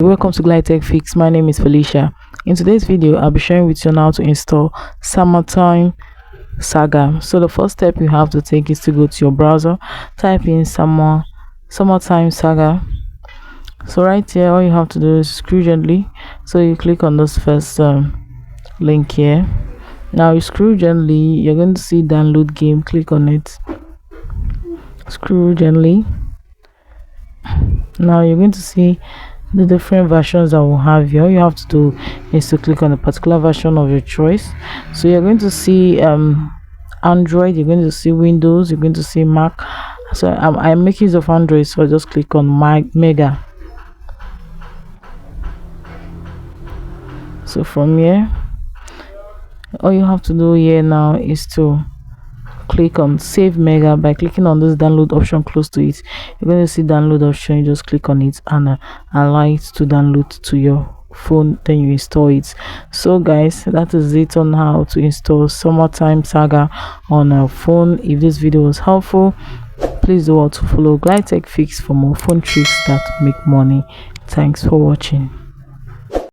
Welcome to GladyTechFix. My name is Felicia. In today's video, I'll be sharing with you on how to install Summertime Saga. So the first step you have to take is to go to your browser, type in Summertime Saga. So right here, all you have to do is scroll gently. So you click on this first link here. Now you scroll gently, you're going to see download game. Click on it. Scroll gently. Now you're going to see the different versions that will have here. All you have to do is to click on a particular version of your choice. So you're going to see Android, you're going to see Windows, you're going to see Mac. So I'm making use of Android, so I just click on Mega. So from here, all you have to do here now is to click on save mega. By clicking on this download option close to it, you're going to see download option. You just click on it and allow it to download to your phone, then you install it. So guys, that is it on how to install Summertime Saga on a phone. If this video was helpful, please do also follow GladyTechFix for more phone tricks that make money. Thanks for watching.